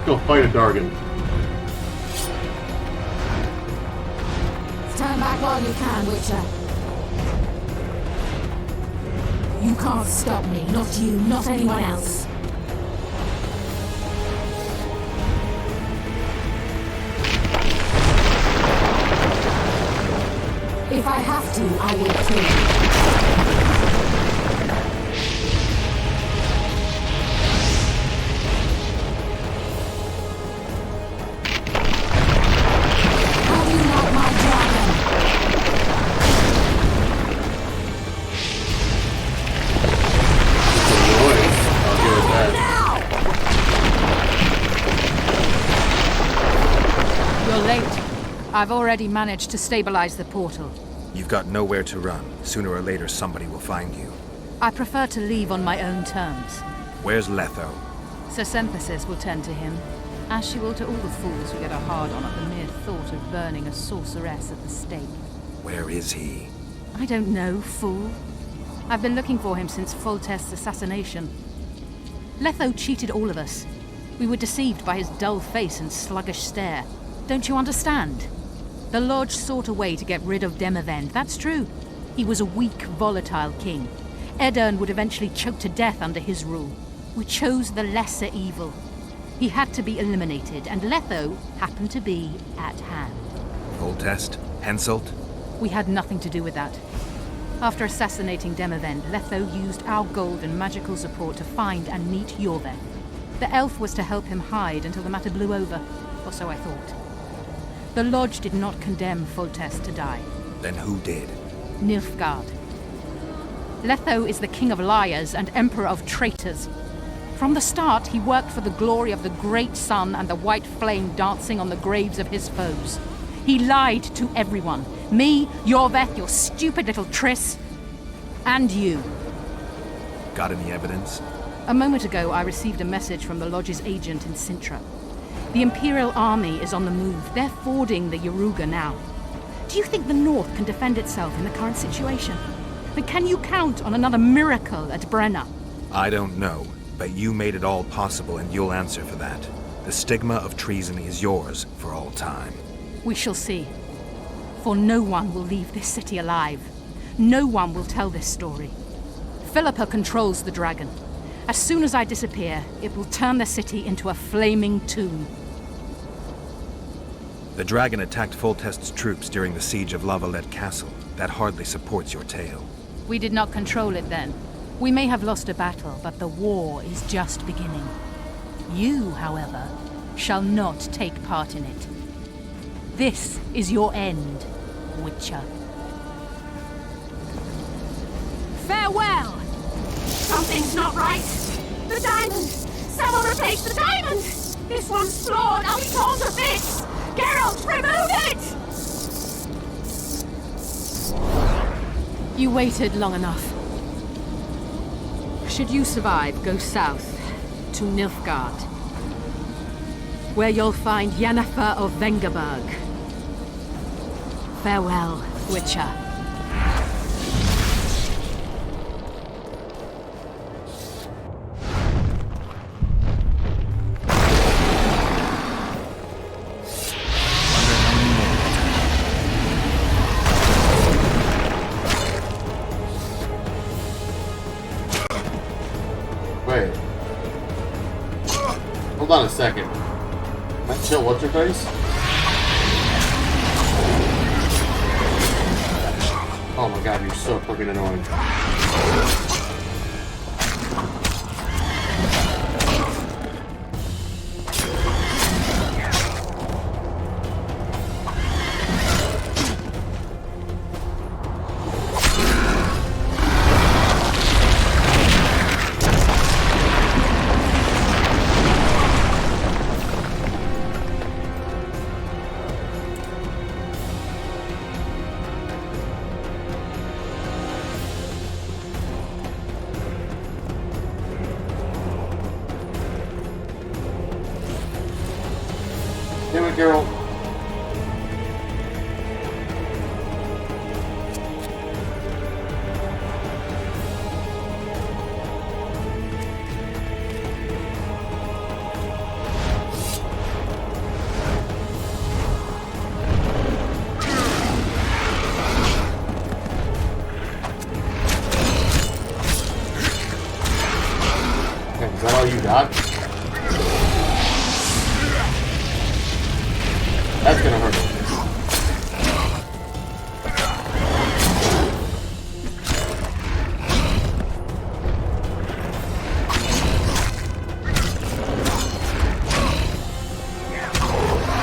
Go fight a Dargan. Stand back while you can, Witcher. You can't stop me. Not you, not anyone else. If I have to, I will kill you. How do you like my dragon? Noise. I'll give it that. You're late. I've already managed to stabilize the portal. You've got nowhere to run. Sooner or later, somebody will find you. I prefer to leave on my own terms. Where's Letho? Sir Synthesis will tend to him, as she will to all the fools who get a hard-on at the mere thought of burning a sorceress at the stake. Where is he? I don't know, fool. I've been looking for him since Foltest's assassination. Letho cheated all of us. We were deceived by his dull face and sluggish stare. Don't you understand? The Lodge sought a way to get rid of Demavend, that's true. He was a weak, volatile king. Aedirn would eventually choke to death under his rule. We chose the lesser evil. He had to be eliminated, and Letho happened to be at hand. Foltest? Henselt? We had nothing to do with that. After assassinating Demavend, Letho used our gold and magical support to find and meet Yorveth. The elf was to help him hide until the matter blew over, or so I thought. The Lodge did not condemn Foltest to die. Then who did? Nilfgaard. Letho is the king of liars and emperor of traitors. From the start, he worked for the glory of the great sun and the white flame dancing on the graves of his foes. He lied to everyone. Me, Yorveth, your stupid little Triss, and you. Got any evidence? A moment ago, I received a message from the Lodge's agent in Sintra. The Imperial Army is on the move. They're fording the Yaruga now. Do you think the North can defend itself in the current situation? But can you count on another miracle at Brenna? I don't know, but you made it all possible and you'll answer for that. The stigma of treason is yours for all time. We shall see. For no one will leave this city alive. No one will tell this story. Philippa controls the dragon. As soon as I disappear, it will turn the city into a flaming tomb. The dragon attacked Foltest's troops during the siege of La Valette Castle. That hardly supports your tale. We did not control it then. We may have lost a battle, but the war is just beginning. You, however, shall not take part in it. This is your end, Witcher. Farewell! Something's not right. The diamond! Someone replace the diamond! This one's flawed. I'll be torn to bits! Geralt, remove it! You waited long enough. Should you survive, go south to Nilfgaard, where you'll find Yennefer of Vengerberg. Farewell, Witcher. Wait. Hold on a second. That chill, what's your face? Oh my god, you're so fucking annoying. Damn it, Geralt. you got? That's gonna hurt him.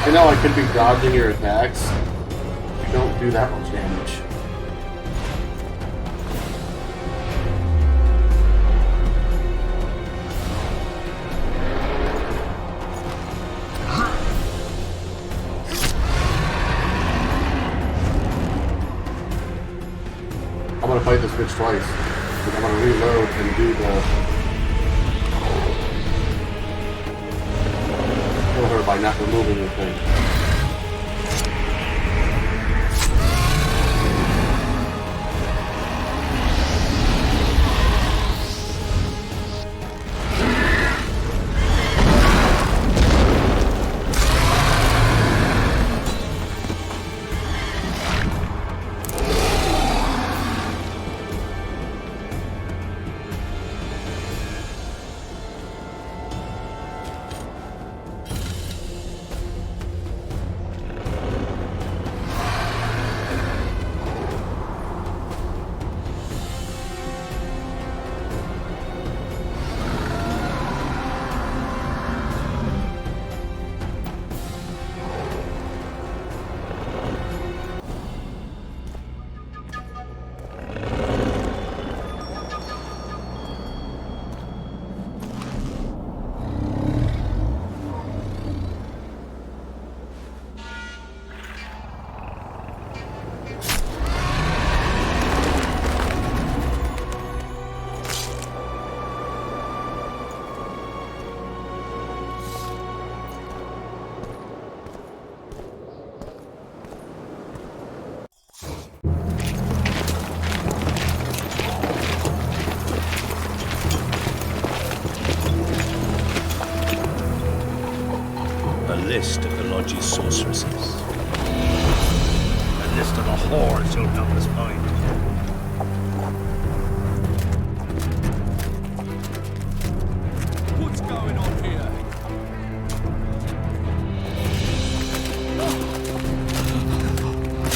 I know I could be dodging your attacks. You don't do that much damage. I'm gonna fight this bitch twice. I'm gonna reload and do the... kill her by not removing the thing. List of the Lodge's sorceresses. A list of the whores you'll help us find. What's going on here?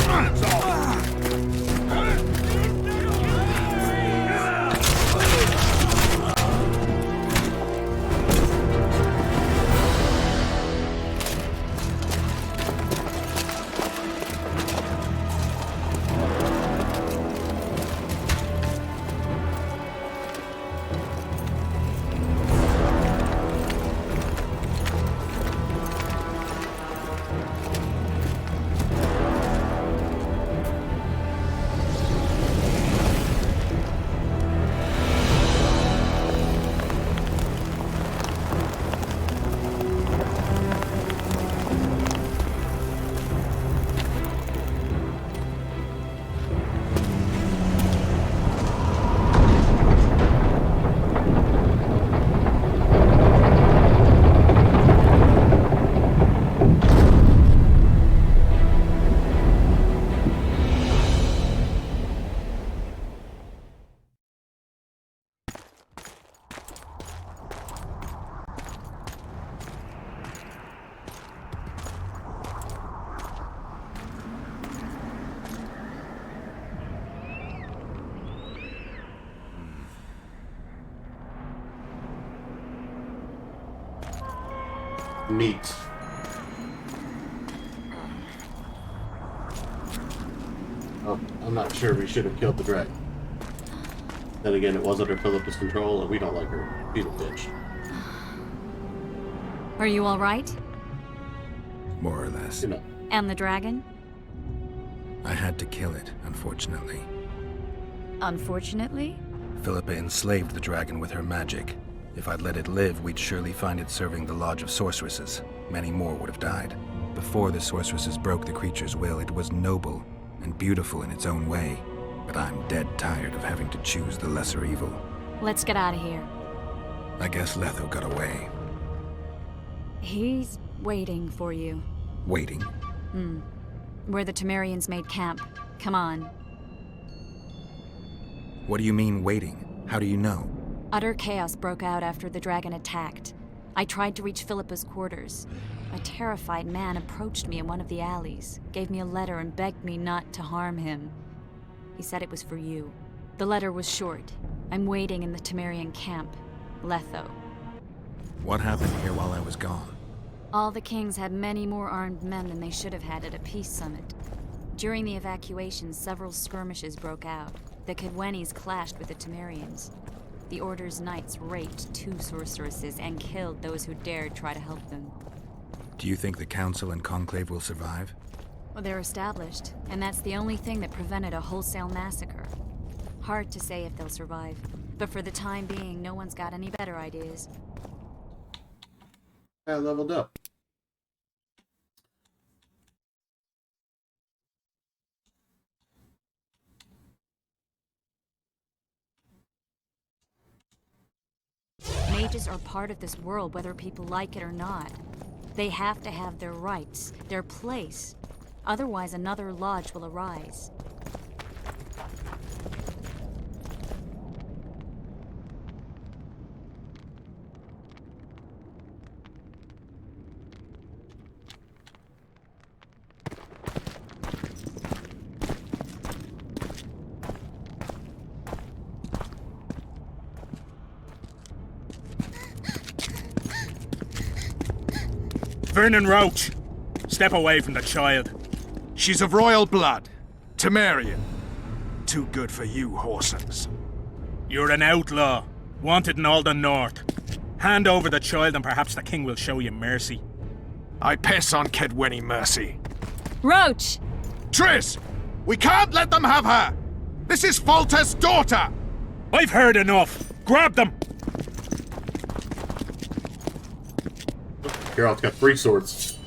Hands off! Neat. Oh, I'm not sure we should have killed the dragon. Then again, it was under Philippa's control, and we don't like her. She's a bitch. Are you all right? More or less. You know. And the dragon? I had to kill it, unfortunately. Unfortunately? Philippa enslaved the dragon with her magic. If I'd let it live, we'd surely find it serving the Lodge of Sorceresses. Many more would have died. Before the sorceresses broke the creature's will, it was noble and beautiful in its own way. But I'm dead tired of having to choose the lesser evil. Let's get out of here. I guess Letho got away. He's waiting for you. Waiting? Where the Temerians made camp. Come on. What do you mean, waiting? How do you know? Utter chaos broke out after the dragon attacked. I tried to reach Philippa's quarters. A terrified man approached me in one of the alleys, gave me a letter and begged me not to harm him. He said it was for you. The letter was short. I'm waiting in the Temerian camp, Letho. What happened here while I was gone? All the kings had many more armed men than they should have had at a peace summit. During the evacuation, several skirmishes broke out. The Kedwenis clashed with the Temerians. The Order's knights raped 2 sorceresses and killed those who dared try to help them. Do you think the Council and Conclave will survive? Well, they're established, and that's the only thing that prevented a wholesale massacre. Hard to say if they'll survive, but for the time being, no one's got any better ideas. I leveled up. Mages are part of this world, whether people like it or not. They have to have their rights, their place. Otherwise, another lodge will arise. Vernon Roach, step away from the child. She's of royal blood. Temerian. Too good for you, Horsens. You're an outlaw, wanted in all the north. Hand over the child and perhaps the king will show you mercy. I piss on Kedweni mercy. Roach! Triss! We can't let them have her! This is Foltest's daughter! I've heard enough. Grab them! Geralt's got 3 swords.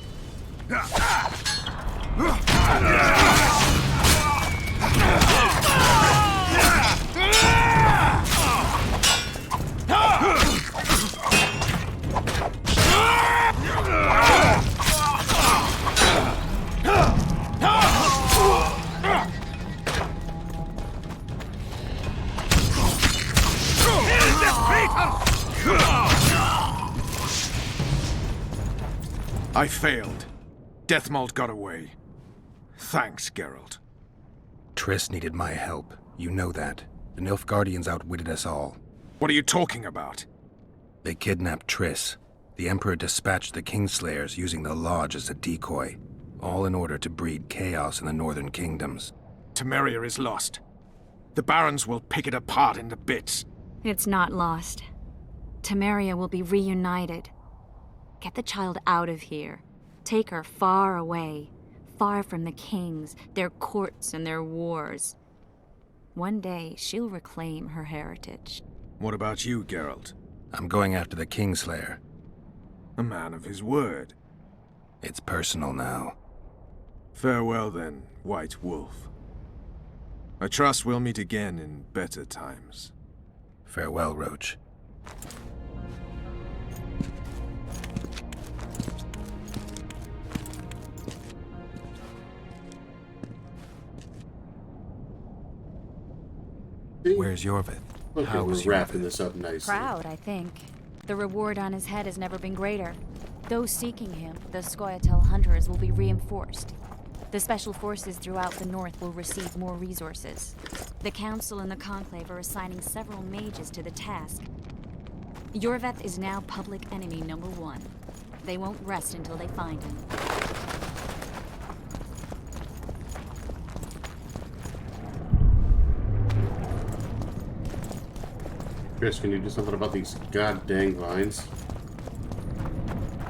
I failed. Deathmold got away. Thanks, Geralt. Triss needed my help. You know that. The Nilfgaardians outwitted us all. What are you talking about? They kidnapped Triss. The Emperor dispatched the Kingslayers using the Lodge as a decoy, all in order to breed chaos in the northern kingdoms. Temeria is lost. The Barons will pick it apart into bits. It's not lost. Temeria will be reunited. Get the child out of here. Take her far away. Far from the kings, their courts, and their wars. One day, she'll reclaim her heritage. What about you, Geralt? I'm going after the Kingslayer. A man of his word. It's personal now. Farewell then, White Wolf. I trust we'll meet again in better times. Farewell, Roach. Where's Yorvith? Okay, How we're was wrapping Yorvith? this up nicely. Proud, I think. The reward on his head has never been greater. Those seeking him, the Scoia'tael hunters, will be reinforced. The special forces throughout the north will receive more resources. The Council and the Conclave are assigning several mages to the task. Yorvith is now public enemy #1. They won't rest until they find him. Chris, can you do something about these god dang vines?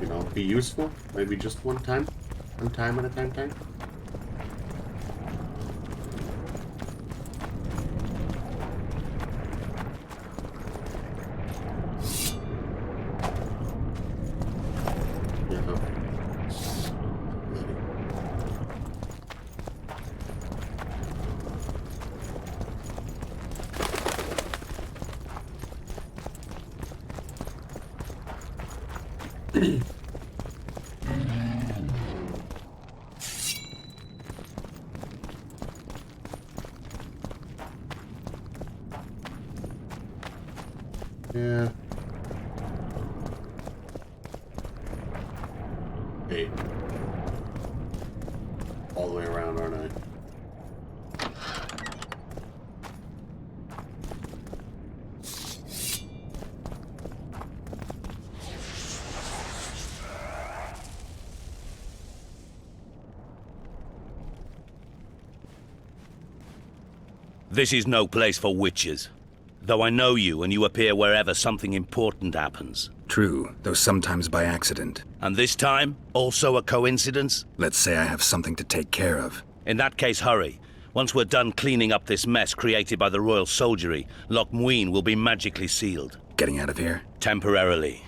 You know, be useful? Maybe just one time? One time at a time? Yeah. Yeah. Hey. All the way around, aren't I? This is no place for witches. Though I know you and you appear wherever something important happens. True, though sometimes by accident. And this time, also a coincidence? Let's say I have something to take care of. In that case, hurry. Once we're done cleaning up this mess created by the royal soldiery, Loch Muin will be magically sealed. Getting out of here? Temporarily.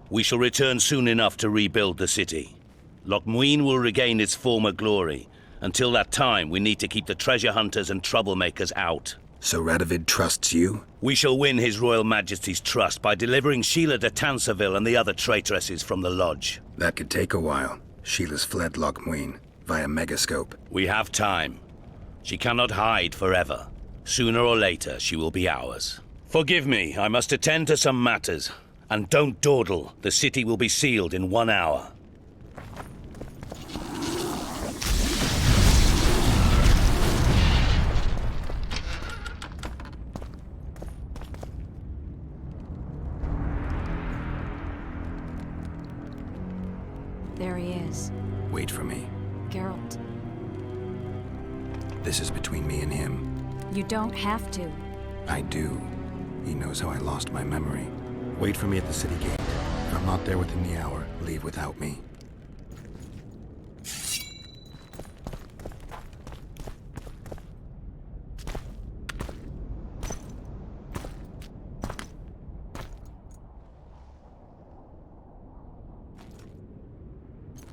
We shall return soon enough to rebuild the city. Loch Muin will regain its former glory. Until that time, we need to keep the treasure hunters and troublemakers out. So Radovid trusts you? We shall win His Royal Majesty's trust by delivering Sheila de Tansarville and the other traitresses from the lodge. That could take a while. Sheila's fled Loch Muin via Megascope. We have time. She cannot hide forever. Sooner or later, she will be ours. Forgive me, I must attend to some matters. And don't dawdle. The city will be sealed in 1 hour. There he is. Wait for me. Geralt. This is between me and him. You don't have to. I do. He knows how I lost my memory. Wait for me at the city gate. If I'm not there within the hour, leave without me.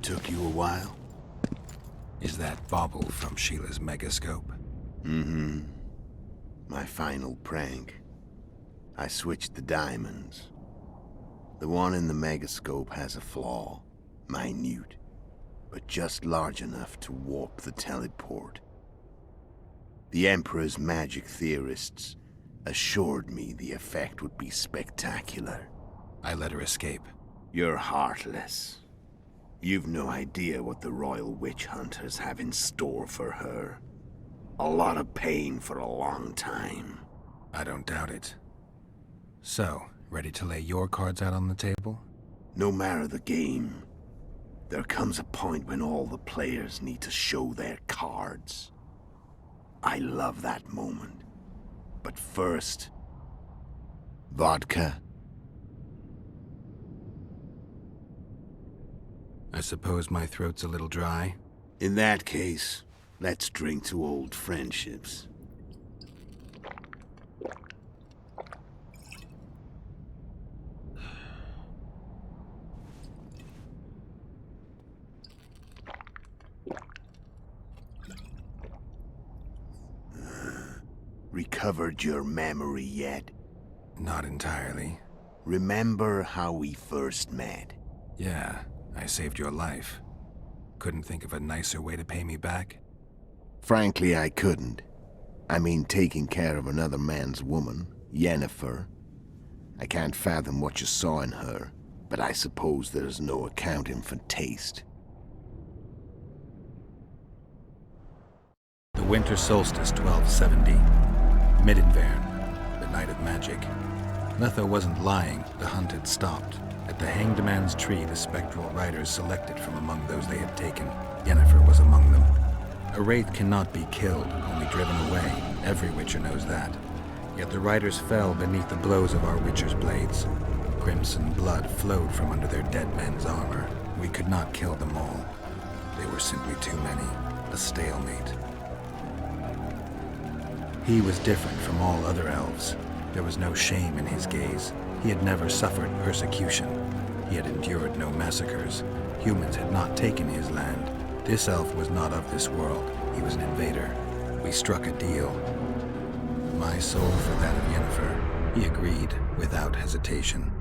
Took you a while? Is that bauble from Sheila's Megascope? Mm-hmm. My final prank. I switched the diamonds. The one in the Megascope has a flaw. Minute. But just large enough to warp the teleport. The Emperor's magic theorists assured me the effect would be spectacular. I let her escape. You're heartless. You've no idea what the Royal Witch Hunters have in store for her. A lot of pain for a long time. I don't doubt it. So, ready to lay your cards out on the table? No matter the game, there comes a point when all the players need to show their cards. I love that moment. But first... vodka. I suppose my throat's a little dry. In that case, let's drink to old friendships. Recovered your memory yet? Not entirely. Remember how we first met? Yeah, I saved your life. Couldn't think of a nicer way to pay me back? Frankly, I couldn't. I mean, taking care of another man's woman, Yennefer. I can't fathom what you saw in her, but I suppose there's no accounting for taste. The winter solstice 1270. Midinvern, the night of magic. Letho wasn't lying, the hunt had stopped. At the Hanged Man's Tree, the spectral riders selected from among those they had taken. Yennefer was among them. A wraith cannot be killed, only driven away. Every witcher knows that. Yet the riders fell beneath the blows of our witcher's blades. Crimson blood flowed from under their dead men's armor. We could not kill them all. They were simply too many. A stalemate. He was different from all other elves. There was no shame in his gaze. He had never suffered persecution. He had endured no massacres. Humans had not taken his land. This elf was not of this world. He was an invader. We struck a deal. My soul for that of Yennefer. He agreed without hesitation.